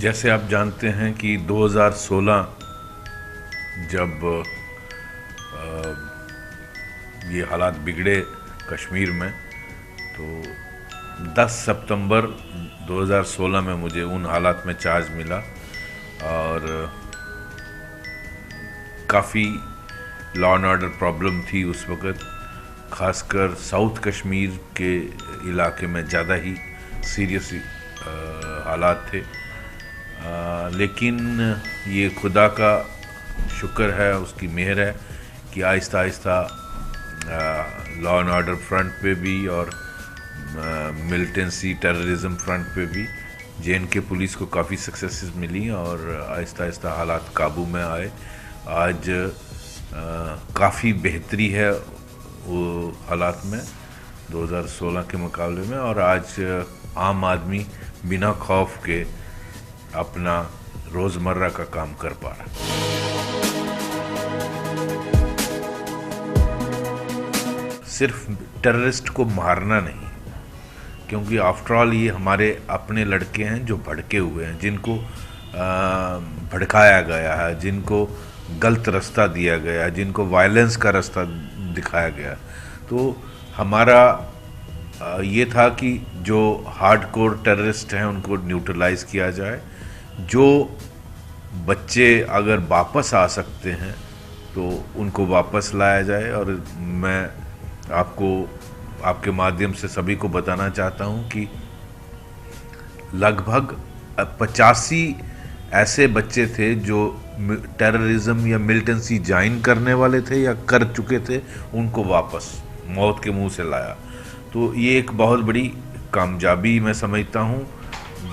जैसे आप जानते हैं कि 2016 जब ये हालात बिगड़े कश्मीर में, तो 10 सितंबर 2016 में मुझे उन हालात में चार्ज मिला और काफ़ी लॉ एंड ऑर्डर प्रॉब्लम थी उस वक़्त। ख़ासकर साउथ कश्मीर के इलाके में ज़्यादा ही सीरियस हालात थे। लेकिन ये खुदा का शुक्र है, उसकी मेहर है कि Aahista Aahista law and order front पे भी और मिलिटेंसी टेररिज्म फ्रंट पे भी JNK पुलिस को काफ़ी सक्सेसेस मिली और आहिस्ता आहिस्ता हालात काबू में आए। आज काफ़ी बेहतरी है वो हालात में 2016 के मुकाबले में, और आज आम आदमी बिना खौफ के अपना रोज़मर्रा का काम कर पा रहा है। सिर्फ टेररिस्ट को मारना नहीं, क्योंकि आफ्टर ऑल ये हमारे अपने लड़के हैं जो भड़के हुए हैं, जिनको भड़काया गया है, जिनको गलत रास्ता दिया गया है, जिनको वायलेंस का रास्ता दिखाया गया। तो हमारा ये था कि जो हार्डकोर टेररिस्ट हैं उनको न्यूट्रलाइज किया जाए। जो बच्चे अगर वापस आ सकते हैं तो उनको वापस लाया जाए। और मैं आपको आपके माध्यम से सभी को बताना चाहता हूं कि लगभग 85 ऐसे बच्चे थे जो टेररिज्म या मिलिटेंसी ज्वाइन करने वाले थे या कर चुके थे, उनको वापस मौत के मुंह से लाया। तो ये एक बहुत बड़ी कामयाबी मैं समझता हूँ,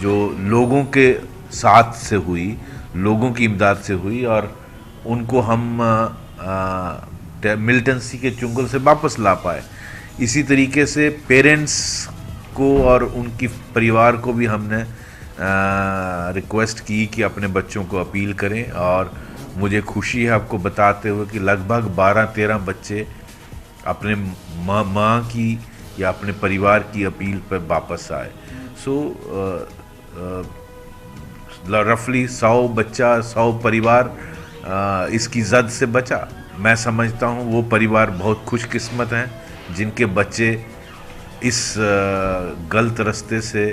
जो लोगों के साथ से हुई, लोगों की इमदाद से हुई, और उनको हम मिलिटेंसी के चुंगल से वापस ला पाए। इसी तरीके से पेरेंट्स को और उनकी परिवार को भी हमने रिक्वेस्ट की कि अपने बच्चों को अपील करें, और मुझे खुशी है आपको बताते हुए कि लगभग 12-13 बच्चे अपने माँ की या अपने परिवार की अपील पर वापस आए। सो रफली 100 बच्चा, 100 परिवार इसकी जद से बचा। मैं समझता हूँ वो परिवार बहुत खुशकिस्मत हैं जिनके बच्चे इस गलत रास्ते से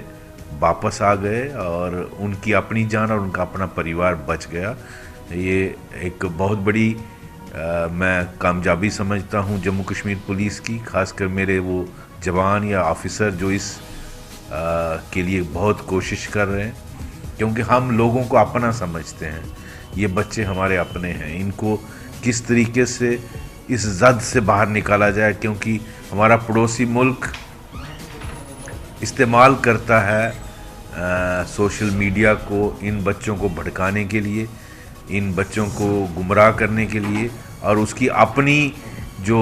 वापस आ गए और उनकी अपनी जान और उनका अपना परिवार बच गया। ये एक बहुत बड़ी मैं कामयाबी समझता हूँ जम्मू कश्मीर पुलिस की, खासकर मेरे वो जवान या ऑफिसर जो इस के लिए बहुत कोशिश कर रहे हैं, क्योंकि हम लोगों को अपना समझते हैं। ये बच्चे हमारे अपने हैं, इनको किस तरीके से इस जद से बाहर निकाला जाए, क्योंकि हमारा पड़ोसी मुल्क इस्तेमाल करता है सोशल मीडिया को इन बच्चों को भड़काने के लिए, इन बच्चों को गुमराह करने के लिए, और उसकी अपनी जो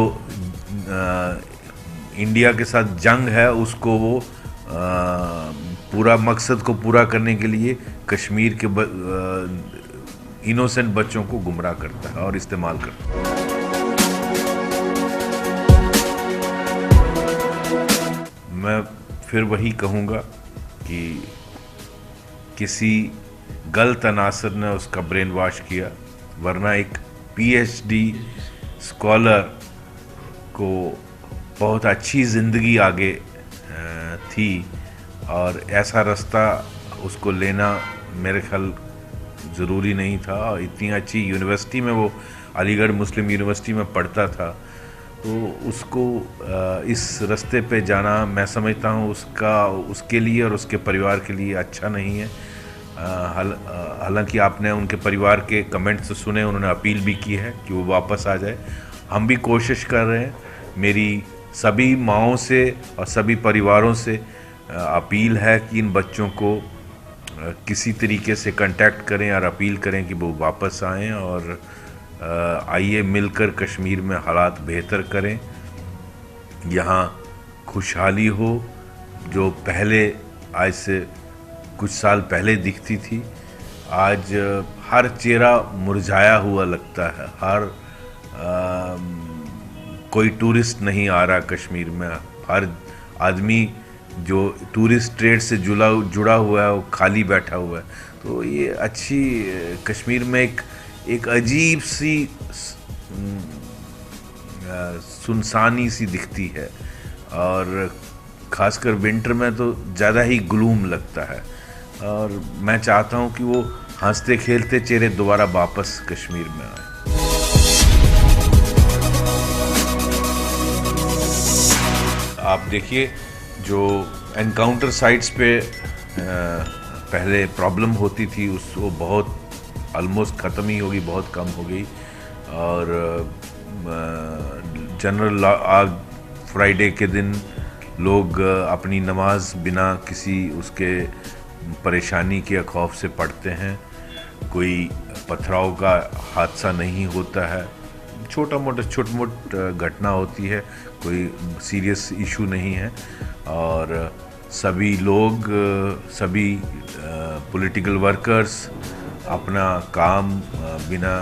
इंडिया के साथ जंग है उसको वो पूरा मकसद को पूरा करने के लिए कश्मीर के इनोसेंट बच्चों को गुमराह करता है और इस्तेमाल करता है। मैं फिर वही कहूँगा कि किसी गलत अनासर ने उसका ब्रेन वॉश किया, वरना एक PhD स्कॉलर को बहुत अच्छी ज़िंदगी आगे थी, और ऐसा रास्ता उसको लेना मेरे ख्याल ज़रूरी नहीं था। और इतनी अच्छी यूनिवर्सिटी में, वो अलीगढ़ मुस्लिम यूनिवर्सिटी में पढ़ता था, तो उसको इस रास्ते पे जाना मैं समझता हूँ उसके लिए और उसके परिवार के लिए अच्छा नहीं है। हालांकि आपने उनके परिवार के कमेंट्स सुने, उन्होंने अपील भी की है कि वो वापस आ जाए। हम भी कोशिश कर रहे हैं। मेरी सभी माँओं से और सभी परिवारों से अपील है कि इन बच्चों को किसी तरीके से कांटेक्ट करें और अपील करें कि वो वापस आएँ, और आइए मिलकर कश्मीर में हालात बेहतर करें, यहाँ खुशहाली हो। जो पहले आज से कुछ साल पहले दिखती थी, आज हर चेहरा मुरझाया हुआ लगता है। हर कोई टूरिस्ट नहीं आ रहा कश्मीर में, हर आदमी जो टूरिस्ट ट्रेड से जुड़ा हुआ है वो खाली बैठा हुआ है। तो ये अच्छी कश्मीर में एक अजीब सी सुनसानी सी दिखती है, और ख़ासकर विंटर में तो ज़्यादा ही ग्लूम लगता है। और मैं चाहता हूँ कि वो हंसते खेलते चेहरे दोबारा वापस कश्मीर में आए। आप देखिए, जो एनकाउंटर साइट्स पे पहले प्रॉब्लम होती थी वो बहुत ऑलमोस्ट ख़त्म ही होगी, बहुत कम हो गई। और जनरल आज फ्राइडे के दिन लोग अपनी नमाज बिना किसी उसके परेशानी के खौफ से पढ़ते हैं। कोई पथराव का हादसा नहीं होता है, छोटा मोट घटना होती है, कोई सीरियस इशू नहीं है। और सभी लोग, सभी पॉलिटिकल वर्कर्स अपना काम बिना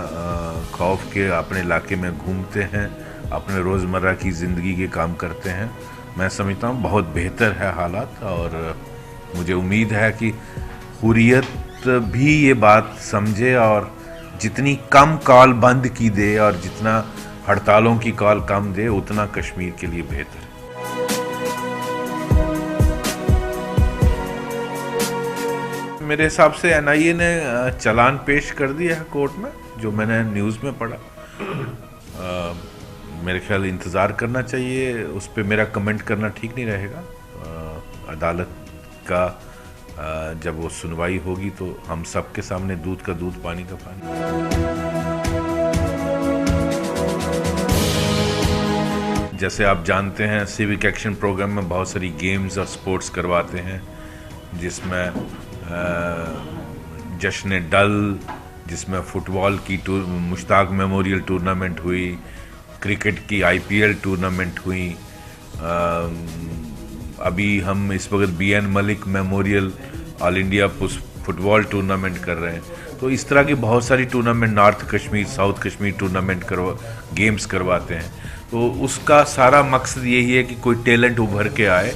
खौफ के अपने इलाके में घूमते हैं, अपने रोज़मर्रा की ज़िंदगी के काम करते हैं। मैं समझता हूँ बहुत बेहतर है हालात, और मुझे उम्मीद है कि हुर्रियत भी ये बात समझे और जितनी कम कॉल बंद की दे और जितना हड़तालों की कॉल कम दे, उतना कश्मीर के लिए बेहतर है। मेरे हिसाब से एनआईए ने चालान पेश कर दिया है कोर्ट में, जो मैंने न्यूज़ में पढ़ा। मेरे ख्याल इंतज़ार करना चाहिए, उस पर मेरा कमेंट करना ठीक नहीं रहेगा। अदालत का जब वो सुनवाई होगी तो हम सबके सामने दूध का दूध, पानी का पानी। जैसे आप जानते हैं, सिविक एक्शन प्रोग्राम में बहुत सारी गेम्स और स्पोर्ट्स करवाते हैं, जिसमें जश्न डल, जिसमें फुटबॉल की मुश्ताक मेमोरियल टूर्नामेंट हुई, क्रिकेट की आईपीएल टूर्नामेंट हुई, अभी हम इस वक्त B N Malik memorial all India football tournament कर रहे हैं। तो इस तरह की बहुत सारी tournament, north Kashmir, south Kashmir tournament games करवाते हैं। तो उसका सारा मकसद यही है कि कोई टैलेंट उभर के आए।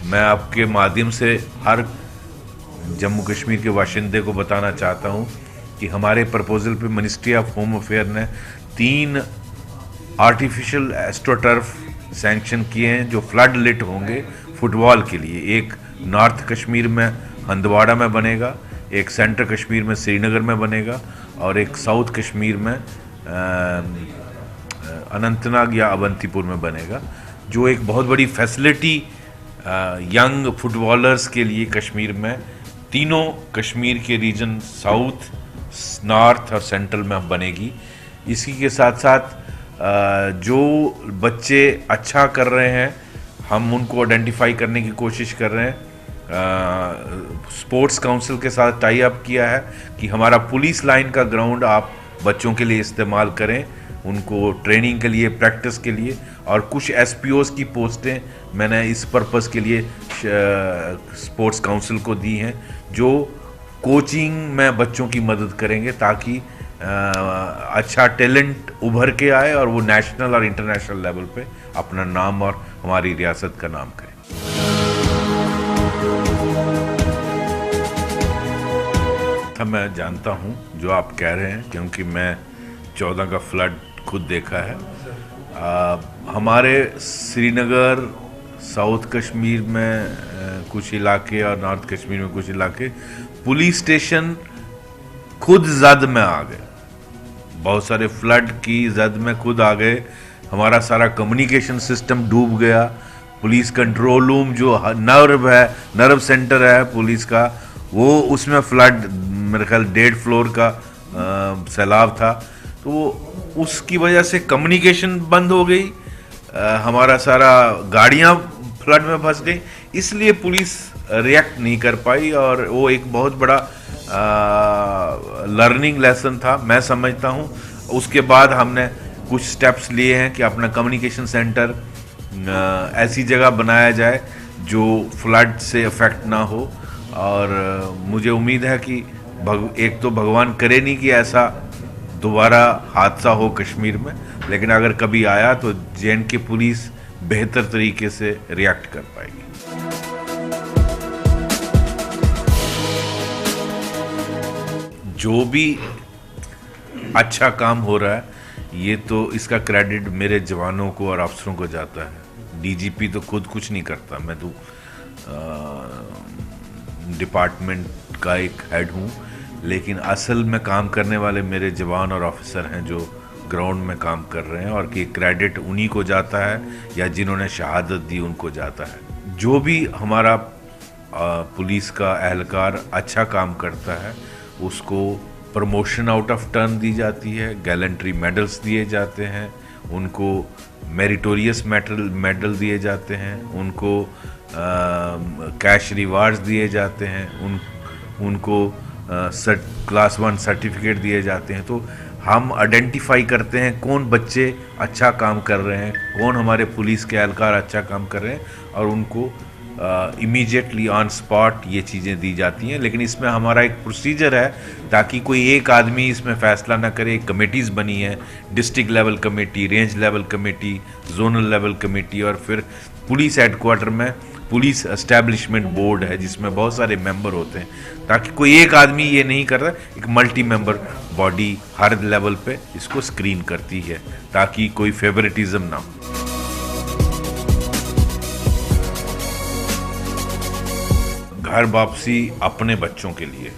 मैं आपके माध्यम से हर जम्मू कश्मीर के बाशिंदे को बताना चाहता हूँ कि हमारे प्रपोजल पे मिनिस्ट्री ऑफ होम अफेयर ने 3 आर्टिफिशियल एस्ट्रोटर्फ सैंक्शन किए हैं, जो फ्लड लिट होंगे फुटबॉल के लिए। एक नॉर्थ कश्मीर में हंदवाड़ा में बनेगा, एक सेंट्रल कश्मीर में श्रीनगर में बनेगा, और एक साउथ कश्मीर में अनंतनाग या अवंतीपुर में बनेगा, जो एक बहुत बड़ी फैसिलिटी यंग फुटबॉलर्स के लिए कश्मीर में, तीनों कश्मीर के रीजन साउथ, नॉर्थ और सेंट्रल में बनेगी। इसी के साथ साथ जो बच्चे अच्छा कर रहे हैं, हम उनको आइडेंटिफाई करने की कोशिश कर रहे हैं। स्पोर्ट्स काउंसिल के साथ टाई अप किया है कि हमारा पुलिस लाइन का ग्राउंड आप बच्चों के लिए इस्तेमाल करें, उनको ट्रेनिंग के लिए, प्रैक्टिस के लिए। और कुछ एसपीओस की पोस्टें मैंने इस पर्पस के लिए स्पोर्ट्स काउंसिल को दी हैं, जो कोचिंग में बच्चों की मदद करेंगे, ताकि अच्छा टैलेंट उभर के आए और वो नेशनल और इंटरनेशनल लेवल पे अपना नाम और हमारी रियासत का नाम करें। मैं जानता हूं जो आप कह रहे हैं, क्योंकि मैं 14 का फ्लड खुद देखा है। हमारे श्रीनगर, साउथ कश्मीर में कुछ इलाके और नॉर्थ कश्मीर में कुछ इलाके पुलिस स्टेशन खुद जद में आ गए, बहुत सारे फ्लड की जद में खुद आ गए। हमारा सारा कम्युनिकेशन सिस्टम डूब गया। पुलिस कंट्रोल रूम जो नर्व सेंटर है पुलिस का, वो उसमें फ्लड, मेरे ख्याल 1.5 फ्लोर का सैलाब था। तो उसकी वजह से कम्युनिकेशन बंद हो गई, हमारा सारा गाड़ियां फ्लड में फंस गई, इसलिए पुलिस रिएक्ट नहीं कर पाई। और वो एक बहुत बड़ा लर्निंग लेसन था, मैं समझता हूँ। उसके बाद हमने कुछ स्टेप्स लिए हैं कि अपना कम्युनिकेशन सेंटर ऐसी जगह बनाया जाए जो फ्लड से अफेक्ट ना हो। और मुझे उम्मीद है कि एक तो भगवान करे नहीं कि ऐसा दोबारा हादसा हो कश्मीर में, लेकिन अगर कभी आया तो जे.एंड.के पुलिस बेहतर तरीके से रिएक्ट कर पाएगी। जो भी अच्छा काम हो रहा है ये तो इसका क्रेडिट मेरे जवानों को और अफसरों को जाता है। डीजीपी तो खुद कुछ नहीं करता, मैं तो डिपार्टमेंट का एक हेड हूँ, लेकिन असल में काम करने वाले मेरे जवान और ऑफिसर हैं जो ग्राउंड में काम कर रहे हैं, और कि क्रेडिट उन्हीं को जाता है या जिन्होंने शहादत दी उनको जाता है। जो भी हमारा पुलिस का एहलकार अच्छा काम करता है उसको प्रमोशन आउट ऑफ टर्न दी जाती है, गैलेंट्री मेडल्स दिए जाते हैं, उनको मेरिटोरियस मेडल दिए जाते हैं, उनको कैश रिवार्ड्स दिए जाते हैं, उनको क्लास 1 सर्टिफिकेट दिए जाते हैं। तो हम आइडेंटिफाई करते हैं कौन बच्चे अच्छा काम कर रहे हैं, कौन हमारे पुलिस के एहलकार अच्छा काम कर रहे हैं, और उनको इमीडिएटली ऑन स्पॉट ये चीज़ें दी जाती हैं। लेकिन इसमें हमारा एक प्रोसीजर है ताकि कोई एक आदमी इसमें फ़ैसला ना करे। कमेटीज़ बनी है, district level committee, range level committee, zonal level committee, और फिर पुलिस हेडक्वार्टर में पुलिस एस्टैब्लिशमेंट बोर्ड है जिसमें बहुत सारे मेंबर होते हैं, ताकि कोई एक आदमी ये नहीं कर रहा, एक मल्टी मेंबर बॉडी हर लेवल पे इसको स्क्रीन करती है ताकि कोई फेवरेटिज्म ना हो। घर वापसी अपने बच्चों के लिए,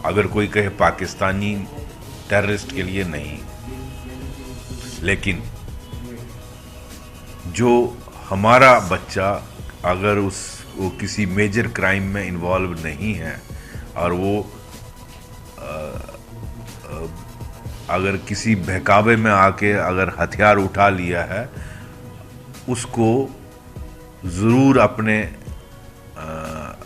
अगर कोई कहे पाकिस्तानी टेररिस्ट के लिए नहीं, लेकिन जो हमारा बच्चा अगर वो किसी मेजर क्राइम में इन्वॉल्व नहीं है और वो अगर किसी बहकावे में आके अगर हथियार उठा लिया है, उसको ज़रूर अपने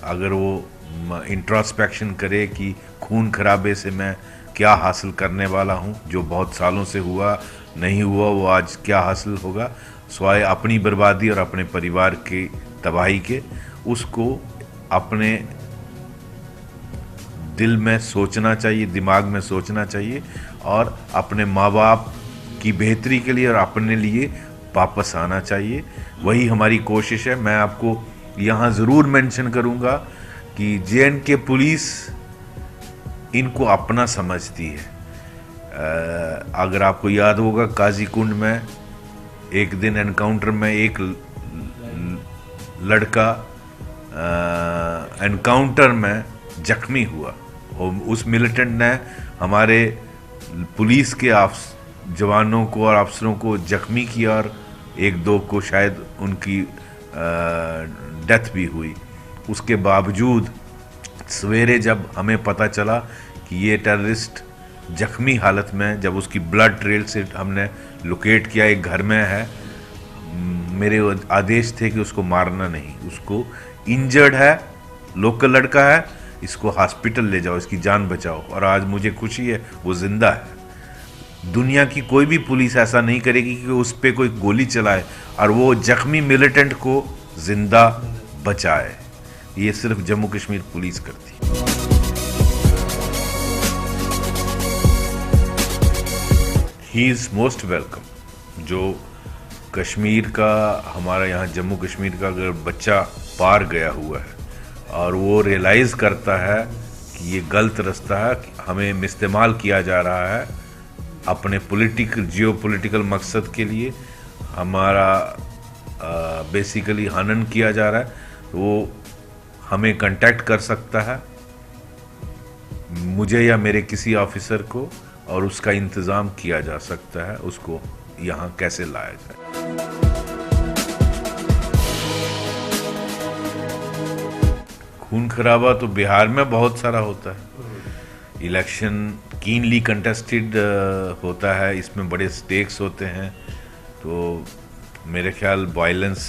अगर वो इंट्रोस्पेक्शन करे कि खून खराबे से मैं क्या हासिल करने वाला हूँ, जो बहुत सालों से हुआ नहीं हुआ वो आज क्या हासिल होगा, स्वाय अपनी बर्बादी और अपने परिवार की तबाही के, उसको अपने दिल में सोचना चाहिए, दिमाग में सोचना चाहिए, और अपने माँ बाप की बेहतरी के लिए और अपने लिए वापस आना चाहिए। वही हमारी कोशिश है। मैं आपको यहाँ ज़रूर मेंशन करूँगा कि जे.एंड.के पुलिस इनको अपना समझती है। अगर आपको याद होगा, काजी कुंड में एक दिन एनकाउंटर में एक लड़का एनकाउंटर में जख्मी हुआ, और उस मिलिटेंट ने हमारे पुलिस के जवानों को और अफसरों को जख्मी किया, और एक दो को शायद उनकी डेथ भी हुई। उसके बावजूद सवेरे जब हमें पता चला कि ये टेररिस्ट जख्मी हालत में, जब उसकी ब्लड ट्रेल से हमने लोकेट किया, एक घर में है, मेरे आदेश थे कि उसको मारना नहीं, उसको इंजर्ड है, लोकल लड़का है, इसको हॉस्पिटल ले जाओ, इसकी जान बचाओ। और आज मुझे खुशी है वो जिंदा है। दुनिया की कोई भी पुलिस ऐसा नहीं करेगी कि उस पर कोई गोली चलाए और वो जख्मी मिलिटेंट को जिंदा बचाए। ये सिर्फ जम्मू कश्मीर पुलिस करती है। He is most welcome. जो कश्मीर का, हमारा यहाँ जम्मू कश्मीर का अगर बच्चा पार गया हुआ है और वो रियलाइज़ करता है कि ये गलत रास्ता है, हमें इस्तेमाल किया जा रहा है अपने जियो पॉलिटिकल मकसद के लिए, हमारा बेसिकली हनन किया जा रहा है, तो वो हमें कांटेक्ट कर सकता है, मुझे या मेरे किसी ऑफिसर को, और उसका इंतज़ाम किया जा सकता है उसको यहाँ कैसे लाया जाए। खून खराबा तो बिहार में बहुत सारा होता है। इलेक्शन कीनली कंटेस्टेड होता है, इसमें बड़े स्टेक्स होते हैं, तो मेरे ख्याल वायलेंस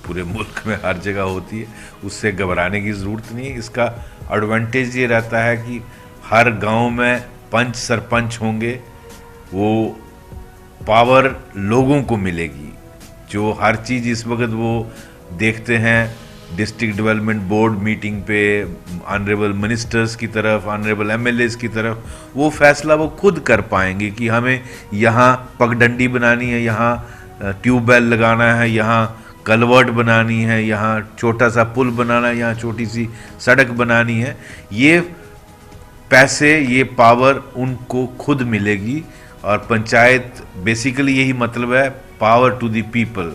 पूरे मुल्क में हर जगह होती है, उससे घबराने की ज़रूरत नहीं है। इसका एडवांटेज ये रहता है कि हर गांव में पंच सरपंच होंगे, वो पावर लोगों को मिलेगी, जो हर चीज़ इस वक्त वो देखते हैं डिस्ट्रिक्ट डेवलपमेंट बोर्ड मीटिंग पे ऑनरेबल मिनिस्टर्स की तरफ, ऑनरेबल एमएलएस की तरफ, वो फैसला वो खुद कर पाएंगे कि हमें यहाँ पगडंडी बनानी है, यहाँ ट्यूबवेल लगाना है, यहाँ कलवर्ट बनानी है, यहाँ छोटा सा पुल बनाना है, यहाँ छोटी सी सड़क बनानी है। ये पैसे, ये पावर उनको खुद मिलेगी। और पंचायत बेसिकली यही मतलब है, पावर टू द पीपल,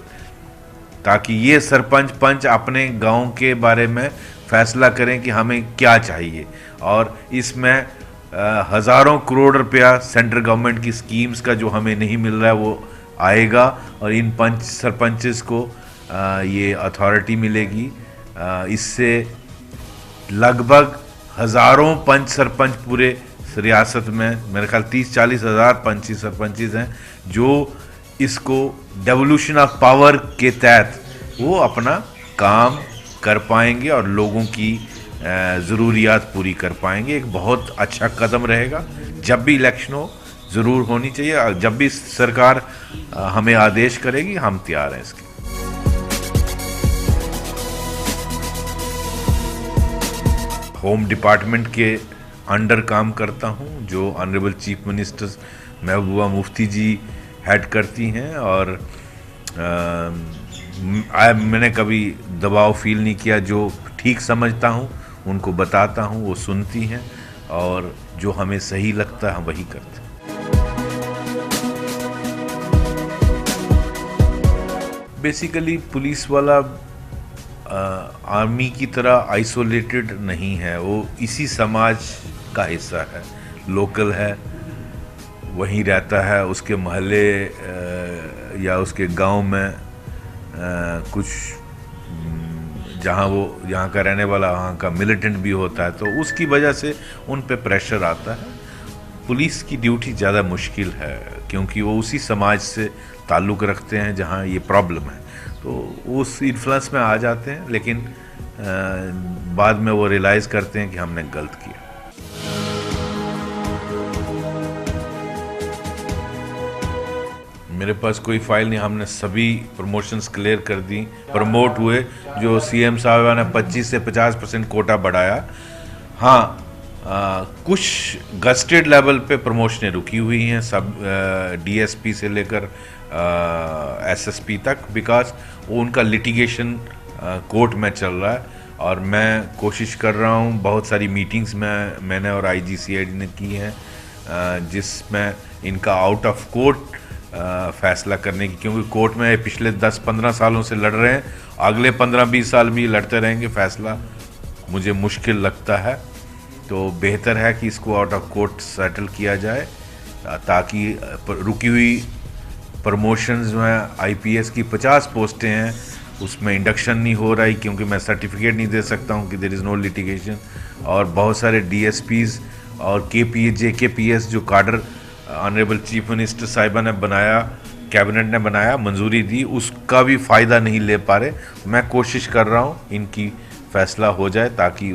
ताकि ये सरपंच पंच अपने गांव के बारे में फैसला करें कि हमें क्या चाहिए। और इसमें हज़ारों करोड़ रुपया सेंट्रल गवर्नमेंट की स्कीम्स का जो हमें नहीं मिल रहा है वो आएगा, और इन पंच सरपंचेस को ये अथॉरिटी मिलेगी। इससे लगभग हज़ारों पंच सरपंच पूरे रियासत में, मेरे ख्याल 30-40 हज़ार पंची सरपंचेस हैं, जो इसको डेवोल्यूशन ऑफ पावर के तहत वो अपना काम कर पाएंगे और लोगों की ज़रूरियात पूरी कर पाएंगे। एक बहुत अच्छा कदम रहेगा। जब भी इलेक्शन हो ज़रूर होनी चाहिए, जब भी सरकार हमें आदेश करेगी हम तैयार हैं इसके। होम डिपार्टमेंट के अंडर काम करता हूं, जो honourable chief minister Mehbooba Mufti जी हेड करती हैं, और मैंने कभी दबाव फील नहीं किया। जो ठीक समझता हूं उनको बताता हूं, वो सुनती हैं, और जो हमें सही लगता है हम वही करते हैं। बेसिकली पुलिस वाला आर्मी की तरह आइसोलेटेड नहीं है, वो इसी समाज का हिस्सा है, लोकल है, वहीं रहता है। उसके मोहल्ले या उसके गांव में कुछ जहाँ का रहने वाला वहाँ का मिलिटेंट भी होता है, तो उसकी वजह से उन पे प्रेशर आता है। पुलिस की ड्यूटी ज़्यादा मुश्किल है, क्योंकि वो उसी समाज से ताल्लुक़ रखते हैं जहाँ ये प्रॉब्लम है, तो उस इन्फ्लुएंस में आ जाते हैं, लेकिन बाद में वो रियलाइज़ करते हैं कि हमने गलत किया। मेरे पास कोई फाइल नहीं, हमने सभी प्रमोशंस क्लियर कर दी, प्रमोट हुए। जो सीएम साहब ने 25 से 50% कोटा बढ़ाया। हाँ, कुछ गस्टेड लेवल पे प्रमोशनें रुकी हुई हैं, सब डीएसपी से लेकर एसएसपी तक, बिकॉज वो उनका लिटिगेशन कोर्ट में चल रहा है। और मैं कोशिश कर रहा हूँ, बहुत सारी मीटिंग्स में मैंने और आईजी-सीआईडी ने की हैं, जिसमें इनका आउट ऑफ कोर्ट फैसला करने की, क्योंकि कोर्ट में पिछले 10-15 सालों से लड़ रहे हैं, अगले 15-20 साल भी लड़ते रहेंगे, फैसला मुझे मुश्किल लगता है। तो बेहतर है कि इसको आउट ऑफ कोर्ट सेटल किया जाए, ताकि रुकी हुई प्रमोशंस में आईपीएस की 50 पोस्टें हैं, उसमें इंडक्शन नहीं हो रही, क्योंकि मैं सर्टिफिकेट नहीं दे सकता हूं कि देयर इज़ नो लिटिगेशन। और बहुत सारे डीएसपीज और जेकेपीएस जो काडर ऑनरेबल चीफ मिनिस्टर साहिबा ने बनाया, कैबिनेट ने बनाया, मंजूरी दी, उसका भी फ़ायदा नहीं ले पा रहे। मैं कोशिश कर रहा हूँ इनकी फ़ैसला हो जाए, ताकि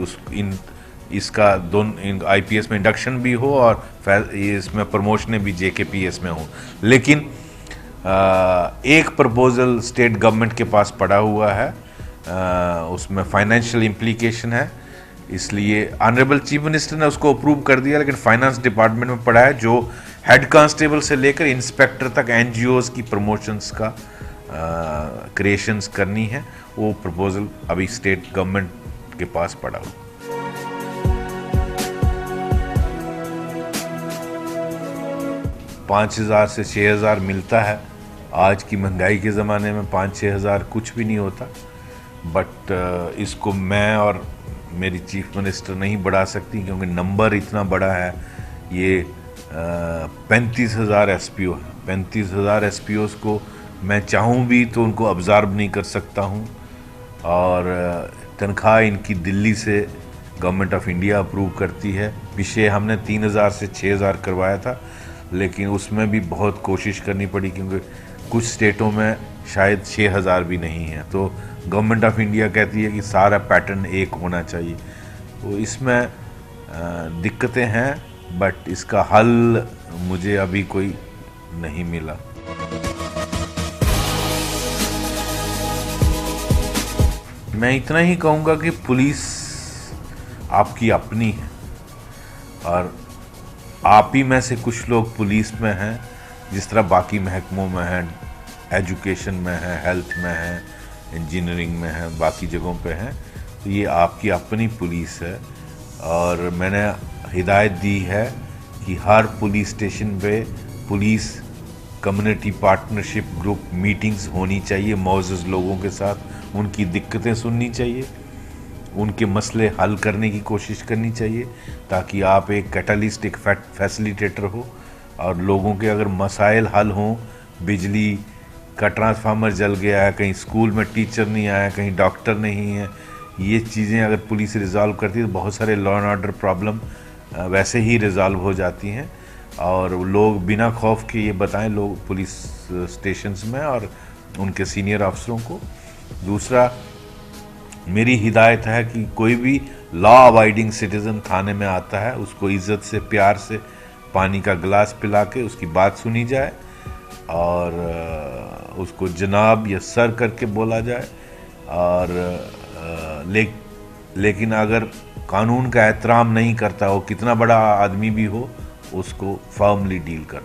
इसका दोनों आईपीएस में इंडक्शन भी हो और इसमें प्रमोशनें भी जेकेपीएस में हो। लेकिन एक प्रपोजल स्टेट गवर्नमेंट के पास पड़ा हुआ है, उसमें फाइनेंशियल इम्प्लीकेशन है, इसलिए ऑनरेबल चीफ मिनिस्टर ने उसको अप्रूव कर दिया, लेकिन फाइनेंस डिपार्टमेंट में पड़ा है, जो हेड कांस्टेबल से लेकर इंस्पेक्टर तक एनजीओज की प्रमोशंस का क्रिएशंस करनी है। वो प्रपोजल अभी स्टेट गवर्नमेंट के पास पड़ा हुआ। $5,000 से 6,000 मिलता है। आज की महंगाई के ज़माने में 5-6 हज़ार कुछ भी नहीं होता, बट इसको मैं और मेरी चीफ मिनिस्टर नहीं बढ़ा सकती, क्योंकि नंबर इतना बड़ा है। ये 35,000 एसपीओ है। 35,000 एसपीओस को मैं चाहूँ भी तो उनको अब्जॉर्ब नहीं कर सकता हूँ, और तनख्वाह इनकी दिल्ली से गवर्नमेंट ऑफ इंडिया अप्रूव करती है। पिछले हमने 3,000 से 6,000 करवाया था, लेकिन उसमें भी बहुत कोशिश करनी पड़ी, क्योंकि कुछ स्टेटों में शायद 6,000 भी नहीं है। तो गवर्नमेंट ऑफ इंडिया कहती है कि सारा पैटर्न एक होना चाहिए। तो इसमें दिक्कतें हैं, बट इसका हल मुझे अभी कोई नहीं मिला। मैं इतना ही कहूँगा कि पुलिस आपकी अपनी है, और आप ही में से कुछ लोग पुलिस में हैं, जिस तरह बाकी महकमों में हैं, एजुकेशन में है, हेल्थ में है, इंजीनियरिंग में है, बाकी जगहों पे हैं। तो ये आपकी अपनी पुलिस है, और मैंने हिदायत दी है कि हर पुलिस स्टेशन पे police community partnership group meetings होनी चाहिए मौजूद लोगों के साथ, उनकी दिक्कतें सुननी चाहिए, उनके मसले हल करने की कोशिश करनी चाहिए, ताकि आप एक कैटलिस्ट, एक फैसिलिटेटर हो और लोगों के अगर मसाइल हल हों, बिजली का ट्रांसफार्मर जल गया है, कहीं स्कूल में टीचर नहीं आया, कहीं डॉक्टर नहीं है, ये चीज़ें अगर पुलिस रिज़ॉल्व करती है तो बहुत सारे लॉ एंड ऑर्डर प्रॉब्लम वैसे ही रिज़ॉल्व हो जाती हैं और लोग बिना खौफ के ये बताएं लोग पुलिस स्टेशंस में और उनके सीनियर अफसरों को। दूसरा, मेरी हिदायत है कि कोई भी लॉ अबाइडिंग सिटीज़न थाने में आता है उसको इज़्ज़त से, प्यार से पानी का गिलास पिला के उसकी बात सुनी जाए और उसको जनाब या सर करके बोला जाए और लेकिन अगर कानून का एहतराम नहीं करता हो, कितना बड़ा आदमी भी हो, उसको फर्मली डील कर।